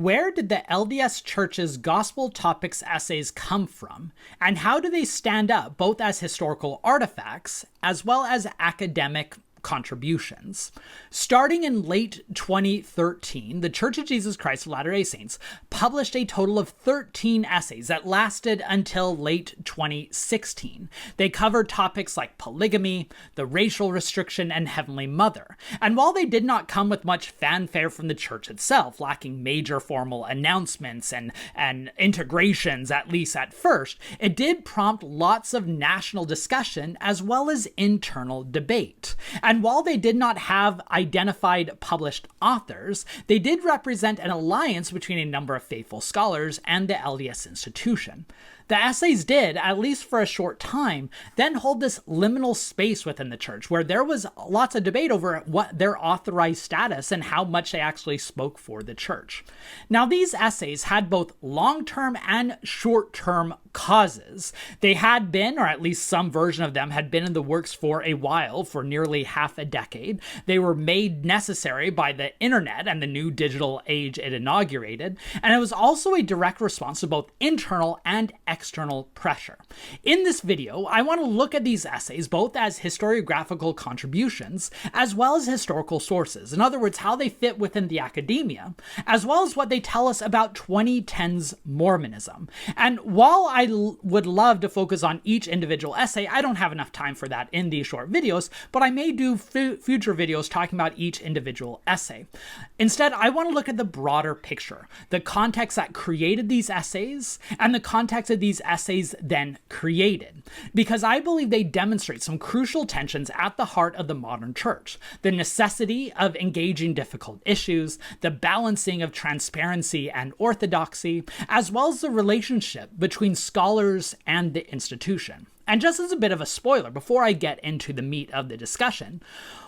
Where did the LDS Church's gospel topics essays come from, and how do they stand up both as historical artifacts as well as academic contributions? Starting in late 2013, the Church of Jesus Christ of Latter-day Saints published a total of 13 essays that lasted until late 2016. They covered topics like polygamy, the racial restriction, and Heavenly Mother. And while they did not come with much fanfare from the church itself, lacking major formal announcements and integrations, at least at first, it did prompt lots of national discussion as well as internal debate. And while they did not have identified published authors, they did represent an alliance between a number of faithful scholars and the LDS institution. The essays did, at least for a short time, then hold this liminal space within the church where there was lots of debate over what their authorized status and how much they actually spoke for the church. Now, these essays had both long-term and short-term causes. They had been, or at least some version of them, had been in the works for a while, for nearly half a decade. They were made necessary by the internet and the new digital age it inaugurated, and it was also a direct response to both internal and external pressure. In this video, I want to look at these essays both as historiographical contributions as well as historical sources. In other words, how they fit within the academia, as well as what they tell us about 2010's Mormonism. And while I would love to focus on each individual essay, I don't have enough time for that in these short videos, but I may do future videos talking about each individual essay. Instead, I want to look at the broader picture, the context that created these essays, and the context of these essays then created, because I believe they demonstrate some crucial tensions at the heart of the modern church: the necessity of engaging difficult issues, the balancing of transparency and orthodoxy, as well as the relationship between scholars and the institution. And just as a bit of a spoiler before I get into the meat of the discussion,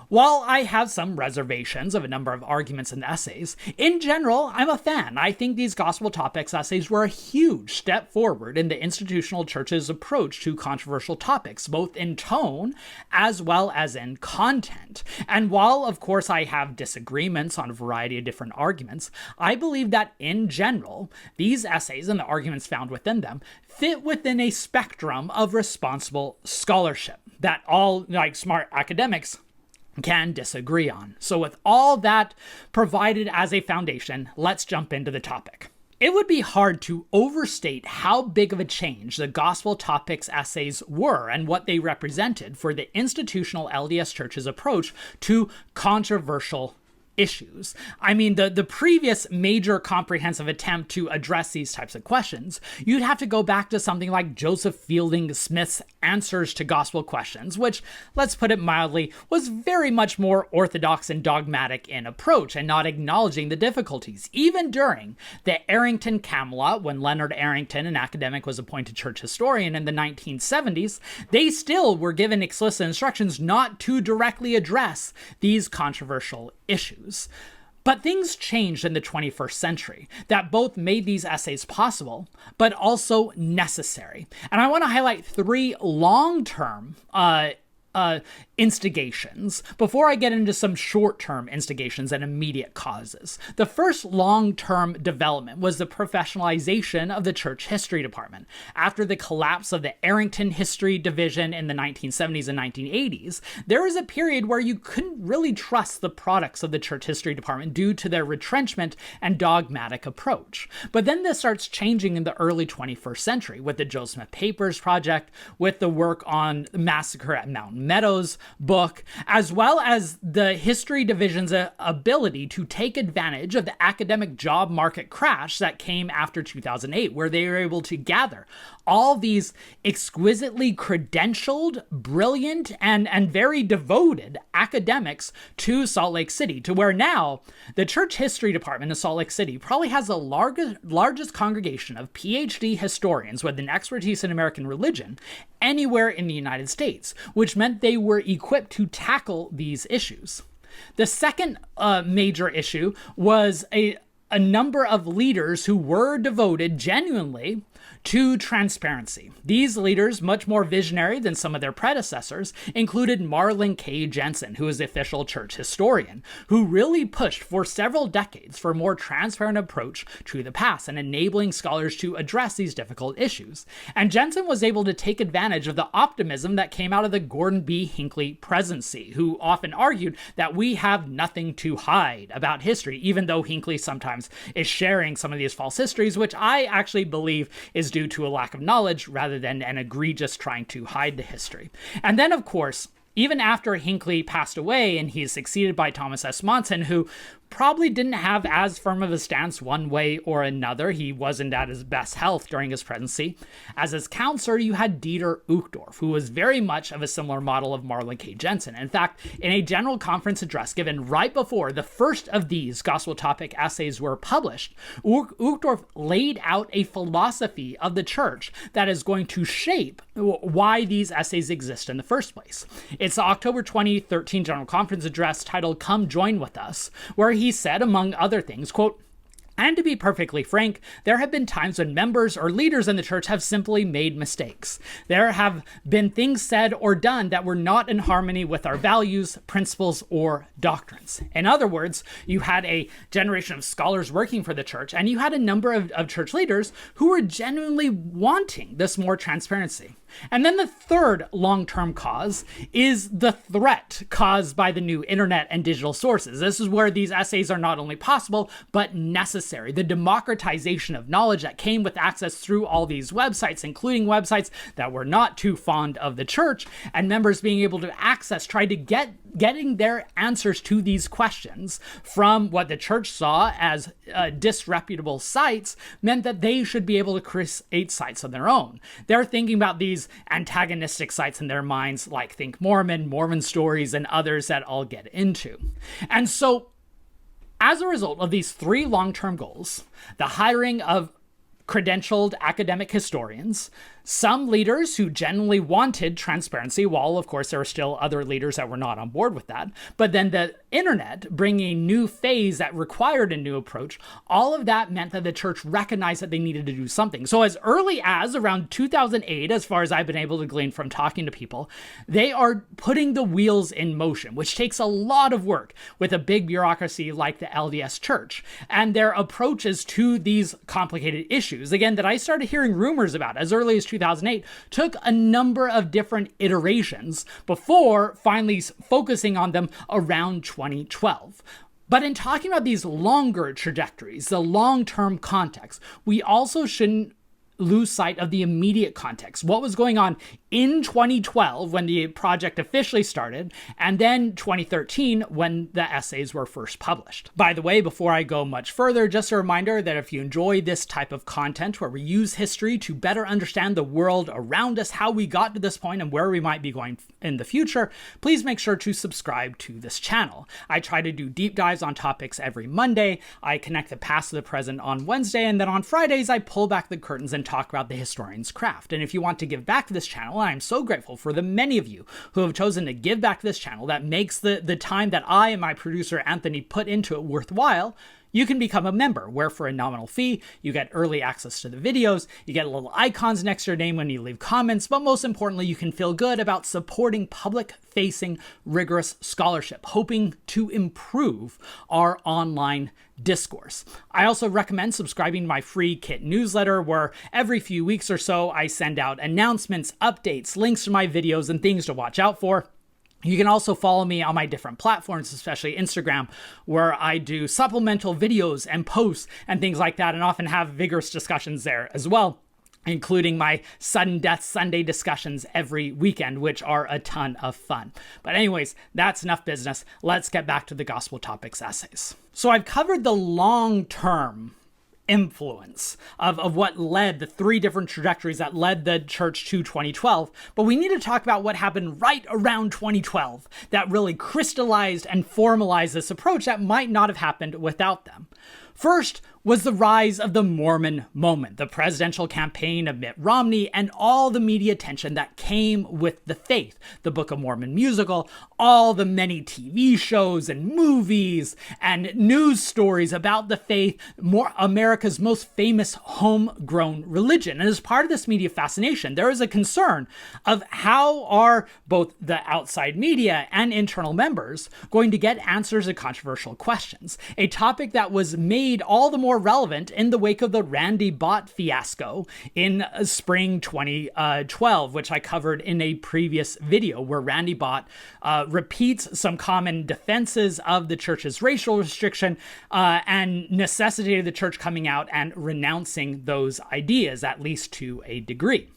while I have some reservations of a number of arguments and essays, in general, I'm a fan. I think these gospel topics essays were a huge step forward in the institutional church's approach to controversial topics, both in tone as well as in content. And while, of course, I have disagreements on a variety of different arguments, I believe that in general, these essays and the arguments found within them fit within a spectrum of responsible scholarship that all, like, smart academics can disagree on. So with all that provided as a foundation, let's jump into the topic. It would be hard to overstate how big of a change the gospel topics essays were and what they represented for the institutional LDS Church's approach to controversial issues. I mean, the previous major comprehensive attempt to address these types of questions, you'd have to go back to something like Joseph Fielding Smith's Answers to Gospel Questions, which, let's put it mildly, was very much more orthodox and dogmatic in approach and not acknowledging the difficulties. Even during the Arrington Camelot, when Leonard Arrington, an academic, was appointed church historian in the 1970s, they still were given explicit instructions not to directly address these controversial issues. But things changed in the 21st century that both made these essays possible, but also necessary. And I want to highlight three long-term instigations before I get into some short-term instigations and immediate causes. The first long-term development was the professionalization of the church history department. After the collapse of the Arrington History Division in the 1970s and 1980s, there was a period where you couldn't really trust the products of the church history department due to their retrenchment and dogmatic approach. But then this starts changing in the early 21st century with the Joseph Smith Papers Project, with the work on the massacre at Mountain Meadows book, as well as the history division's ability to take advantage of the academic job market crash that came after 2008, where they were able to gather all these exquisitely credentialed, brilliant, and very devoted academics to Salt Lake City, to where now the church history department in Salt Lake City probably has the largest congregation of PhD historians with an expertise in American religion anywhere in the United States, which meant they were equipped to tackle these issues. The second major issue was a number of leaders who were devoted genuinely to transparency. These leaders, much more visionary than some of their predecessors, included Marlin K. Jensen, who is the official church historian, who really pushed for several decades for a more transparent approach to the past and enabling scholars to address these difficult issues. And Jensen was able to take advantage of the optimism that came out of the Gordon B. Hinckley presidency, who often argued that we have nothing to hide about history, even though Hinckley sometimes is sharing some of these false histories, which I actually believe is due to a lack of knowledge rather than an egregious trying to hide the history. And then, of course, even after Hinckley passed away and he is succeeded by Thomas S. Monson, who probably didn't have as firm of a stance one way or another. He wasn't at his best health during his presidency. As his counselor, you had Dieter Uchtdorf, who was very much of a similar model of Marlin K. Jensen. In fact, in a general conference address given right before the first of these gospel topic essays were published, Uchtdorf laid out a philosophy of the church that is going to shape why these essays exist in the first place. It's the October 2013 general conference address titled "Come Join With Us," where he said, among other things, quote, "And to be perfectly frank, there have been times when members or leaders in the church have simply made mistakes. There have been things said or done that were not in harmony with our values, principles, or doctrines." In other words, you had a generation of scholars working for the church, and you had a number of church leaders who were genuinely wanting this more transparency. And then the third long-term cause is the threat caused by the new internet and digital sources. This is where these essays are not only possible, but necessary. The democratization of knowledge that came with access through all these websites, including websites that were not too fond of the church, and members being able to access, try to getting their answers to these questions from what the church saw as disreputable sites, meant that they should be able to create sites of their own. They're thinking about these antagonistic sites in their minds, like Think Mormon, Mormon Stories, and others that I'll get into. And so, as a result of these three long-term goals, the hiring of credentialed academic historians, some leaders who genuinely wanted transparency, while of course there were still other leaders that were not on board with that, but then the internet bringing a new phase that required a new approach, all of that meant that the church recognized that they needed to do something. So as early as around 2008, as far as I've been able to glean from talking to people, they are putting the wheels in motion, which takes a lot of work with a big bureaucracy like the LDS Church, and their approaches to these complicated issues, again, that I started hearing rumors about as early as 2008, took a number of different iterations before finally focusing on them around 2012. But in talking about these longer trajectories, the long-term context, we also shouldn't lose sight of the immediate context. What was going on in 2012 when the project officially started, and then 2013 when the essays were first published. By the way, before I go much further, just a reminder that if you enjoy this type of content where we use history to better understand the world around us, how we got to this point and where we might be going in the future, please make sure to subscribe to this channel. I try to do deep dives on topics every Monday. I connect the past to the present on Wednesday, and then on Fridays I pull back the curtains and talk about the historian's craft. And if you want to give back to this channel, I'm so grateful for the many of you who have chosen to give back to this channel that makes the time that I and my producer Anthony put into it worthwhile. You can become a member, where for a nominal fee, you get early access to the videos, you get little icons next to your name when you leave comments, but most importantly, you can feel good about supporting public-facing, rigorous scholarship, hoping to improve our online discourse. I also recommend subscribing to my free Kit newsletter, where every few weeks or so, I send out announcements, updates, links to my videos, and things to watch out for. You can also follow me on my different platforms, especially Instagram, where I do supplemental videos and posts and things like that, and often have vigorous discussions there as well, including my sudden death Sunday discussions every weekend, which are a ton of fun. But anyways, that's enough business. Let's get back to the Gospel Topics essays. So I've covered the long-term influence of what led the three different trajectories that led the church to 2012, but we need to talk about what happened right around 2012 that really crystallized and formalized this approach that might not have happened without them. First, was the rise of the Mormon Moment, the presidential campaign of Mitt Romney, and all the media attention that came with the faith. The Book of Mormon musical, all the many TV shows and movies and news stories about the faith, America's most famous homegrown religion. And as part of this media fascination, there is a concern of how are both the outside media and internal members going to get answers to controversial questions, a topic that was made all the more relevant in the wake of the Randy Bott fiasco in spring 2012, which I covered in a previous video, where Randy Bott repeats some common defenses of the church's racial restriction and necessitated the church coming out and renouncing those ideas, at least to a degree.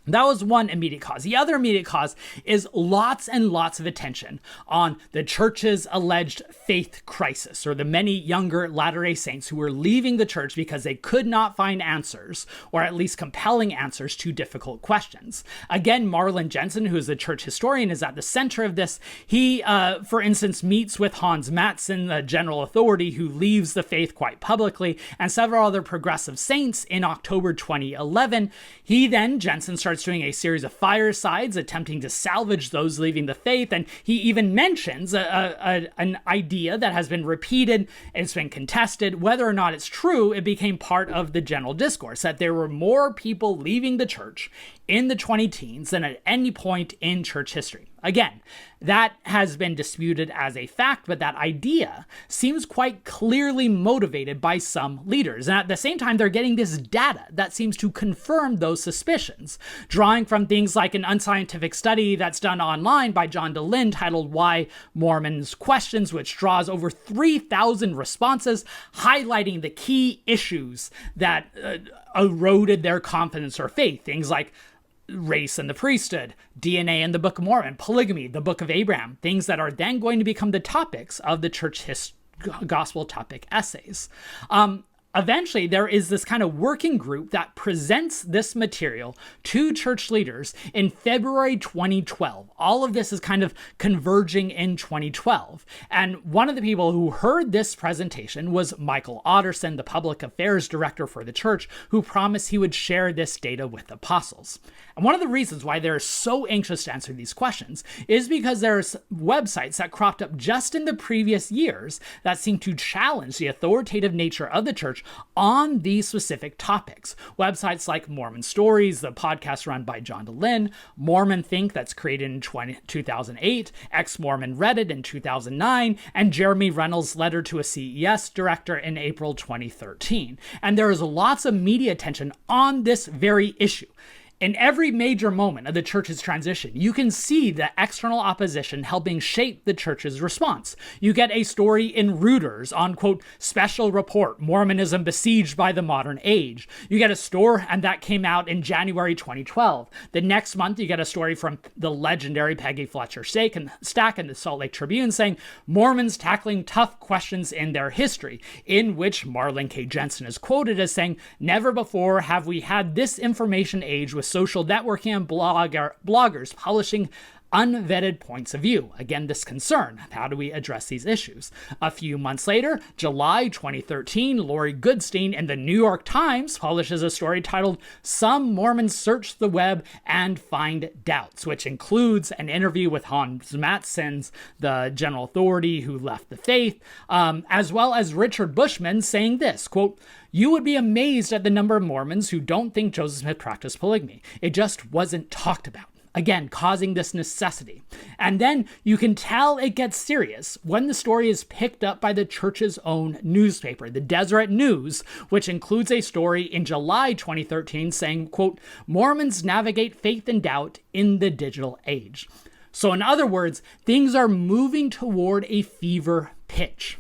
That was one immediate cause. The other immediate cause is lots and lots of attention on the church's alleged faith crisis, or the many younger Latter-day Saints who were leaving the church because they could not find answers, or at least compelling answers to difficult questions. Again, Marlin Jensen, who is a church historian, is at the center of this. He, for instance, meets with Hans Mattson, the general authority who leaves the faith quite publicly, and several other progressive saints in October 2011. Jensen starts doing a series of firesides attempting to salvage those leaving the faith, and he even mentions an idea that has been repeated, it's been contested. Whether or not it's true, it became part of the general discourse that there were more people leaving the church in the 2010s than at any point in church history. Again, that has been disputed as a fact, but that idea seems quite clearly motivated by some leaders. And at the same time, they're getting this data that seems to confirm those suspicions, drawing from things like an unscientific study that's done online by John DeLynn titled Why Mormons Questions, which draws over 3,000 responses, highlighting the key issues that eroded their confidence or faith. Things like race and the priesthood, DNA and the Book of Mormon, polygamy, the Book of Abraham, things that are then going to become the topics of the church gospel topic essays. Eventually, there is this kind of working group that presents this material to church leaders in February 2012. All of this is kind of converging in 2012. And one of the people who heard this presentation was Michael Otterson, the public affairs director for the church, who promised he would share this data with apostles. And one of the reasons why they're so anxious to answer these questions is because there's websites that cropped up just in the previous years that seem to challenge the authoritative nature of the church on these specific topics. Websites like Mormon Stories, the podcast run by John DeLynn, Mormon Think, that's created in 2008, Ex-Mormon Reddit in 2009, and Jeremy Reynolds' letter to a CES director in April 2013. And there is lots of media attention on this very issue. In every major moment of the church's transition, you can see the external opposition helping shape the church's response. You get a story in Reuters on, quote, special report, Mormonism besieged by the modern age. You get a story, and that came out in January 2012. The next month, you get a story from the legendary Peggy Fletcher Stack in the Salt Lake Tribune saying, Mormons tackling tough questions in their history, in which Marlin K. Jensen is quoted as saying, never before have we had this information age with social networking and bloggers publishing unvetted points of view. Again, this concern. How do we address these issues? A few months later, July 2013, Lori Goodstein in the New York Times publishes a story titled Some Mormons Search the Web and Find Doubts, which includes an interview with Hans Mattson, the general authority who left the faith, as well as Richard Bushman saying this, quote, you would be amazed at the number of Mormons who don't think Joseph Smith practiced polygamy. It just wasn't talked about. Again, causing this necessity. And then you can tell it gets serious when the story is picked up by the church's own newspaper, the Deseret News, which includes a story in July 2013 saying, quote, Mormons navigate faith and doubt in the digital age. So in other words, things are moving toward a fever pitch.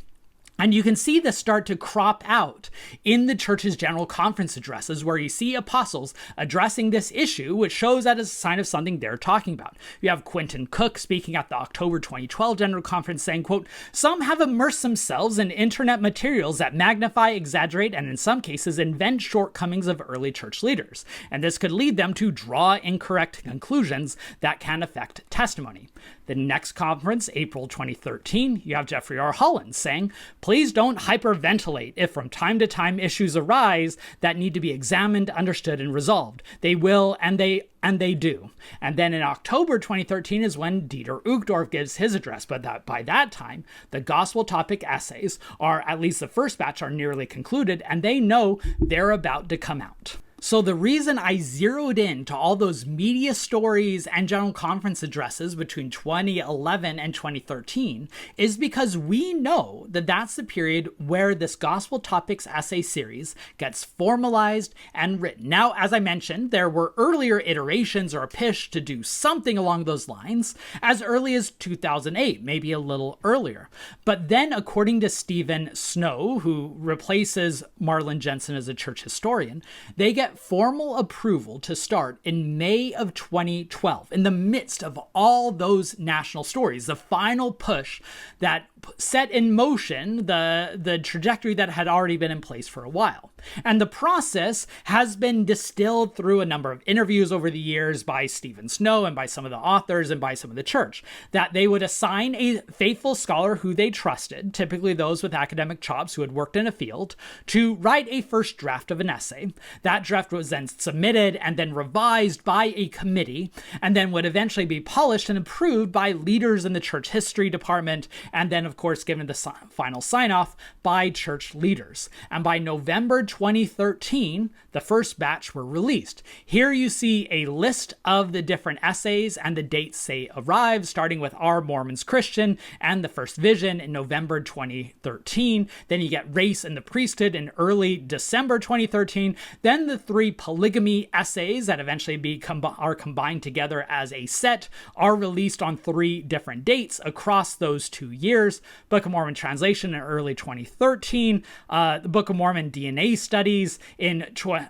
And you can see this start to crop out in the church's general conference addresses, where you see apostles addressing this issue, which shows that as a sign of something they're talking about. You have Quentin Cook speaking at the October 2012 general conference saying, quote, some have immersed themselves in internet materials that magnify, exaggerate, and in some cases invent shortcomings of early church leaders. And this could lead them to draw incorrect conclusions that can affect testimony. The next conference, April 2013, you have Jeffrey R. Holland saying, Please don't hyperventilate if from time to time issues arise that need to be examined, understood, and resolved. They will, and they do. And then in October 2013 is when Dieter Uchtdorf gives his address, but by that time, the gospel topic essays are, at least the first batch, are nearly concluded, and they know they're about to come out. So the reason I zeroed in to all those media stories and general conference addresses between 2011 and 2013 is because we know that that's the period where this Gospel Topics essay series gets formalized and written. Now, as I mentioned, there were earlier iterations or a pitch to do something along those lines as early as 2008, maybe a little earlier. But then, according to Stephen Snow, who replaces Marlin Jensen as a church historian, they get formal approval to start in May of 2012, in the midst of all those national stories, the final push that set in motion the trajectory that had already been in place for a while. And the process has been distilled through a number of interviews over the years by Stephen Snow and by some of the authors and by some of the church, that they would assign a faithful scholar who they trusted, typically those with academic chops who had worked in a field, to write a first draft of an essay. That draft was then submitted and then revised by a committee, and then would eventually be polished and approved by leaders in the church history department, and then, of course, given the final sign-off by church leaders. And by November 2013, the first batch were released. Here you see a list of the different essays and the dates they arrived, starting with Are Mormons Christian and the First Vision in November 2013. Then you get Race and the Priesthood in early December 2013. Then the 3 polygamy essays that eventually are combined together as a set are released on 3 different dates across those 2 years. Book of Mormon translation in early 2013, the Book of Mormon DNA studies in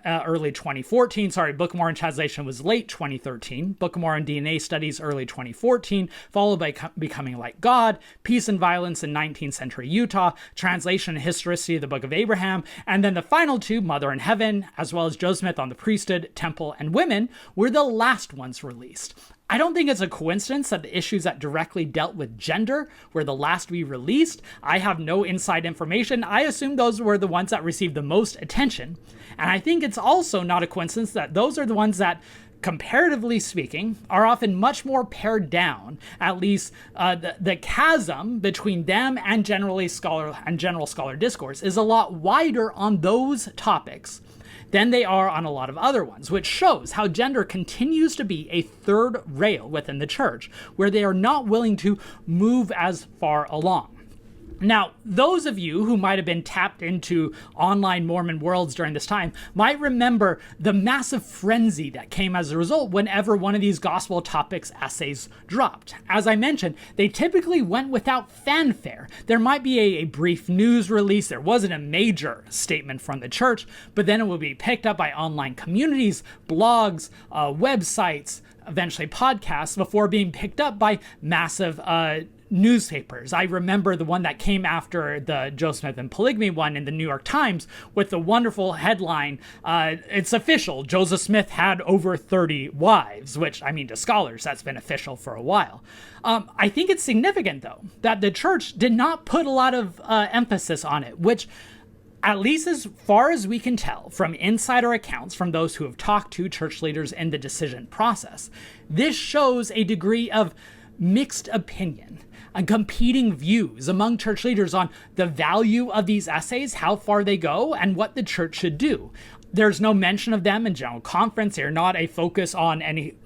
early 2014. Book of Mormon translation was late 2013. Book of Mormon DNA studies early 2014, followed by Becoming Like God, Peace and Violence in 19th Century Utah, Translation and Historicity of the Book of Abraham, and then the final 2, Mother in Heaven, as well as Joseph Smith on the Priesthood, Temple, and Women, were the last ones released. I don't think it's a coincidence that the issues that directly dealt with gender were the last to be released. I have no inside information. I assume those were the ones that received the most attention. And I think it's also not a coincidence that those are the ones that, comparatively speaking, are often much more pared down. At least the chasm between them and general scholar discourse is a lot wider on those topics than they are on a lot of other ones, which shows how gender continues to be a third rail within the church, where they are not willing to move as far along. Now, those of you who might have been tapped into online Mormon worlds during this time might remember the massive frenzy that came as a result whenever one of these gospel topics essays dropped. As I mentioned, they typically went without fanfare. There might be a brief news release. There wasn't a major statement from the church, but then it would be picked up by online communities, blogs, websites, eventually podcasts, before being picked up by massive newspapers. I remember the one that came after the Joseph Smith and Polygamy one in the New York Times with the wonderful headline, it's official, Joseph Smith had over 30 wives, which, I mean, to scholars, that's been official for a while. I think it's significant, though, that the church did not put a lot of emphasis on it, which, at least as far as we can tell from insider accounts from those who have talked to church leaders in the decision process, this shows a degree of mixed opinion and competing views among church leaders on the value of these essays, how far they go, and what the church should do. There's no mention of them in General Conference. They're not a focus on any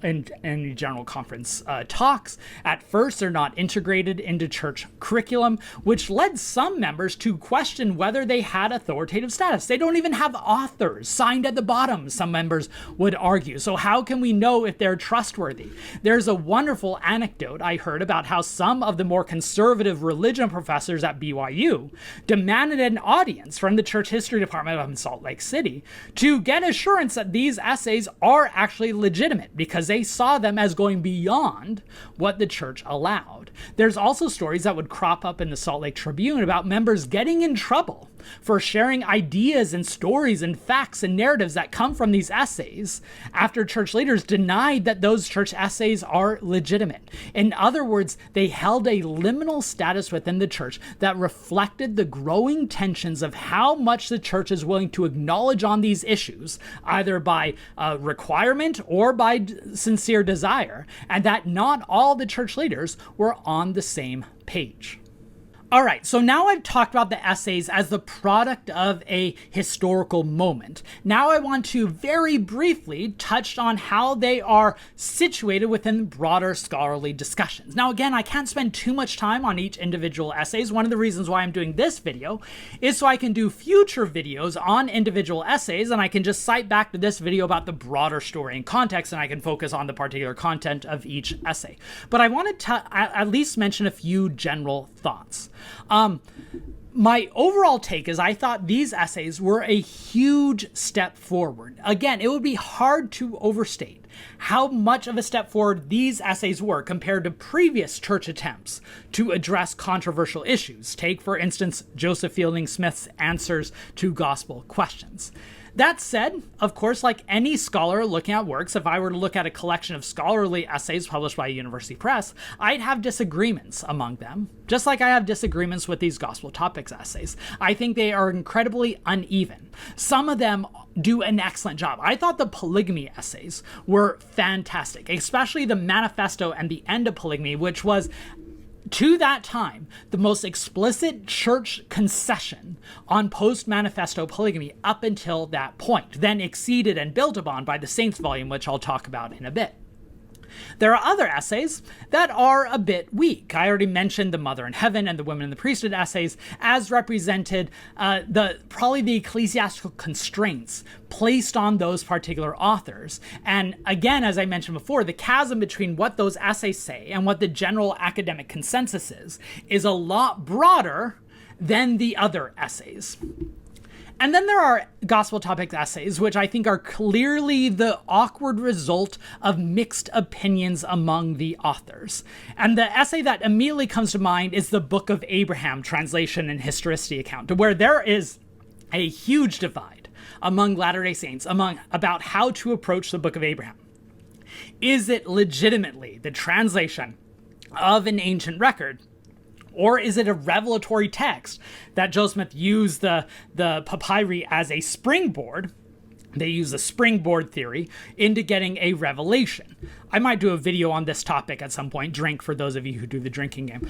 General Conference talks. At first, they're not integrated into church curriculum, which led some members to question whether they had authoritative status. They don't even have authors signed at the bottom, some members would argue. So how can we know if they're trustworthy? There's a wonderful anecdote I heard about how some of the more conservative religion professors at BYU demanded an audience from the church history department in Salt Lake City to get assurance that these essays are actually legitimate, because they saw them as going beyond what the church allowed. There's also stories that would crop up in the Salt Lake Tribune about members getting in trouble for sharing ideas and stories and facts and narratives that come from these essays after church leaders denied that those church essays are legitimate. In other words, they held a liminal status within the church that reflected the growing tensions of how much the church is willing to acknowledge on these issues, either by requirement or by sincere desire, and that not all the church leaders were on the same page. All right, so now I've talked about the essays as the product of a historical moment. Now I want to very briefly touch on how they are situated within broader scholarly discussions. Now again, I can't spend too much time on each individual essays. One of the reasons why I'm doing this video is so I can do future videos on individual essays, and I can just cite back to this video about the broader story and context, and I can focus on the particular content of each essay. But I wanted to at least mention a few general thoughts. My overall take is I thought these essays were a huge step forward. Again, it would be hard to overstate how much of a step forward these essays were compared to previous church attempts to address controversial issues. Take, for instance, Joseph Fielding Smith's answers to gospel questions. That said, of course, like any scholar looking at works, if I were to look at a collection of scholarly essays published by a university press, I'd have disagreements among them, just like I have disagreements with these gospel topics essays. I think they are incredibly uneven. Some of them do an excellent job. I thought the polygamy essays were fantastic, especially the manifesto and the end of polygamy, which was, to that time, the most explicit church concession on post-manifesto polygamy up until that point, then exceeded and built upon by the Saints volume, which I'll talk about in a bit. There are other essays that are a bit weak. I already mentioned the Mother in Heaven and the Women in the Priesthood essays as represented probably the ecclesiastical constraints placed on those particular authors. And again, as I mentioned before, the chasm between what those essays say and what the general academic consensus is a lot broader than the other essays. And then there are gospel topics essays, which I think are clearly the awkward result of mixed opinions among the authors. And the essay that immediately comes to mind is the Book of Abraham translation and historicity account, where there is a huge divide among Latter-day Saints about how to approach the Book of Abraham. Is it legitimately the translation of an ancient record? Or is it a revelatory text that Joe Smith used the papyri as a springboard? They use the springboard theory into getting a revelation. I might do a video on this topic at some point, drink for those of you who do the drinking game.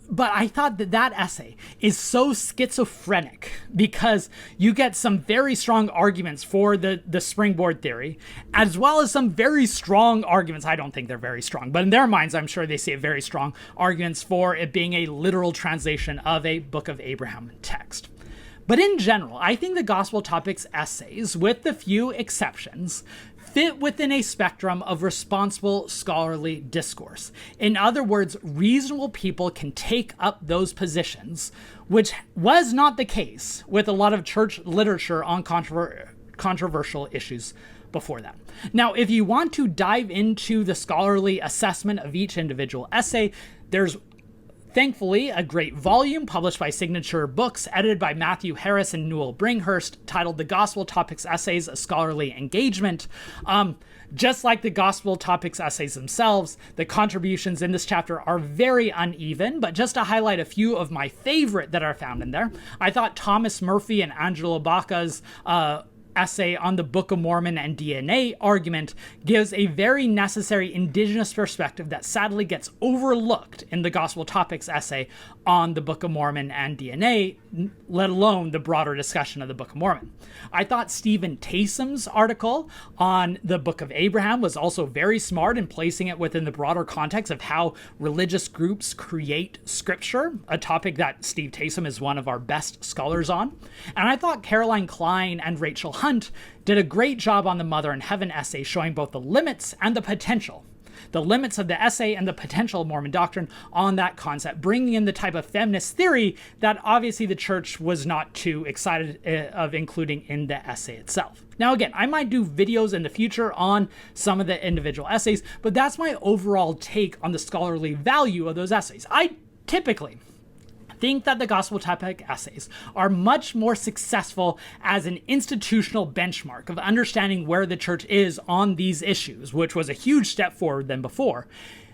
But I thought that essay is so schizophrenic because you get some very strong arguments for the springboard theory, as well as some very strong arguments. I don't think they're very strong, but in their minds, I'm sure they see very strong arguments for it being a literal translation of a Book of Abraham text. But in general, I think the gospel topics essays, with the few exceptions, fit within a spectrum of responsible scholarly discourse. In other words, reasonable people can take up those positions, which was not the case with a lot of church literature on controversial issues before that. Now, if you want to dive into the scholarly assessment of each individual essay, there's thankfully a great volume published by Signature Books, edited by Matthew Harris and Newell Bringhurst, titled The Gospel Topics Essays, A Scholarly Engagement. Just like the gospel topics essays themselves, the contributions in this chapter are very uneven, but just to highlight a few of my favorite that are found in there, I thought Thomas Murphy and Angelo Bacca's essay on the Book of Mormon and DNA argument gives a very necessary indigenous perspective that sadly gets overlooked in the gospel topics essay on the Book of Mormon and DNA, let alone the broader discussion of the Book of Mormon. I thought Stephen Taysom's article on the Book of Abraham was also very smart in placing it within the broader context of how religious groups create scripture, a topic that Steve Taysom is one of our best scholars on. And I thought Caroline Klein and Rachel Hunt did a great job on the Mother in Heaven essay, showing both the limits and the potential. The limits of the essay and the potential of Mormon doctrine on that concept, bringing in the type of feminist theory that obviously the church was not too excited of including in the essay itself. Now again, I might do videos in the future on some of the individual essays, but that's my overall take on the scholarly value of those essays. I typically think that the gospel topic essays are much more successful as an institutional benchmark of understanding where the church is on these issues, which was a huge step forward than before,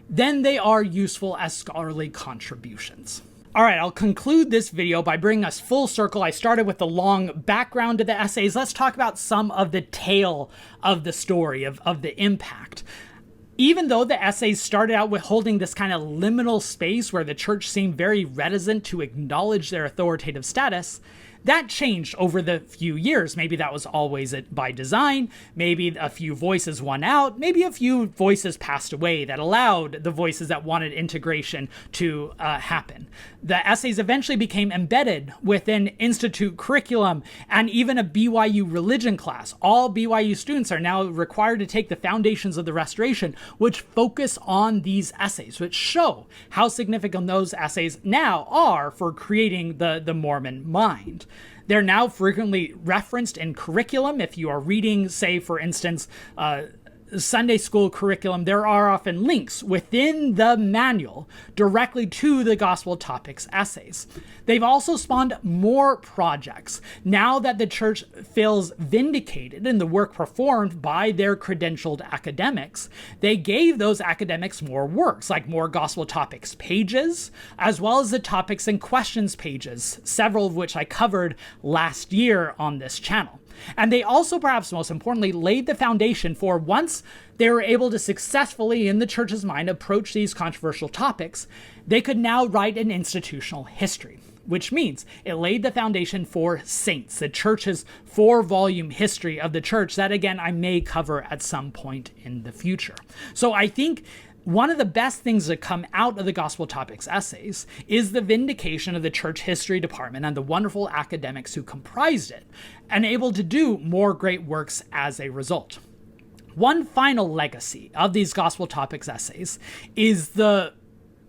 than they are useful as scholarly contributions. All right, I'll conclude this video by bringing us full circle. I started with the long background of the essays. Let's talk about some of the tale of the story, of the impact. Even though the essays started out with holding this kind of liminal space where the church seemed very reticent to acknowledge their authoritative status, that changed over the few years. Maybe that was always by design. Maybe a few voices won out. Maybe a few voices passed away that allowed the voices that wanted integration to happen. The essays eventually became embedded within institute curriculum and even a BYU religion class. All BYU students are now required to take the Foundations of the Restoration, which focus on these essays, which show how significant those essays now are for creating the Mormon mind. They're now frequently referenced in curriculum. If you are reading, say, for instance, Sunday school curriculum, there are often links within the manual directly to the gospel topics essays. They've also spawned more projects. Now that the church feels vindicated in the work performed by their credentialed academics, they gave those academics more works, like more gospel topics pages, as well as the topics and questions pages, several of which I covered last year on this channel. And they also, perhaps most importantly, laid the foundation for, once they were able to successfully, in the church's mind, approach these controversial topics, they could now write an institutional history, which means it laid the foundation for Saints, the church's 4-volume history of the church that, again, I may cover at some point in the future. So I think one of the best things that come out of the Gospel Topics essays is the vindication of the church history department and the wonderful academics who comprised it, and able to do more great works as a result. One final legacy of these Gospel Topics essays is the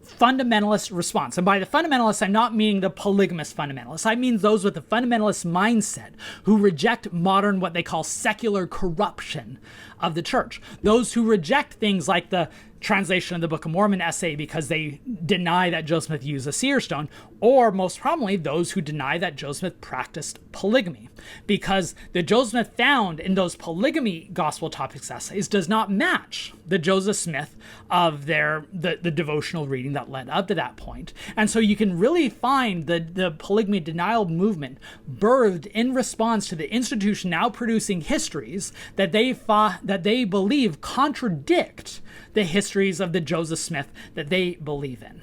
fundamentalist response. And by the fundamentalists, I'm not meaning the polygamous fundamentalists. I mean those with a fundamentalist mindset who reject modern, what they call secular corruption of the church. Those who reject things like the translation of the Book of Mormon essay because they deny that Joseph Smith used a seer stone, or most prominently, those who deny that Joseph Smith practiced polygamy, because the Joseph Smith found in those polygamy gospel topics essays does not match the Joseph Smith of the devotional reading that led up to that point. And so you can really find the polygamy denial movement birthed in response to the institution now producing histories that they believe contradict the histories of the Joseph Smith that they believe in.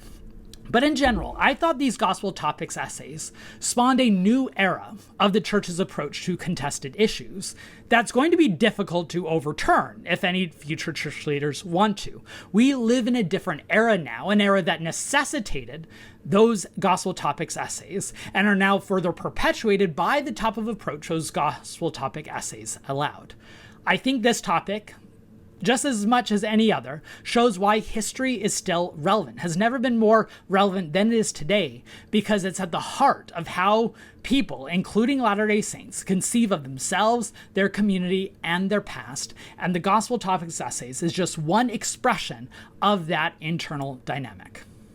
But in general, I thought these gospel topics essays spawned a new era of the church's approach to contested issues that's going to be difficult to overturn if any future church leaders want to. We live in a different era now, an era that necessitated those gospel topics essays and are now further perpetuated by the type of approach those gospel topic essays allowed. I think this topic, just as much as any other, shows why history is still relevant, has never been more relevant than it is today, because it's at the heart of how people, including Latter-day Saints, conceive of themselves, their community, and their past, and the Gospel Topics essays is just one expression of that internal dynamic.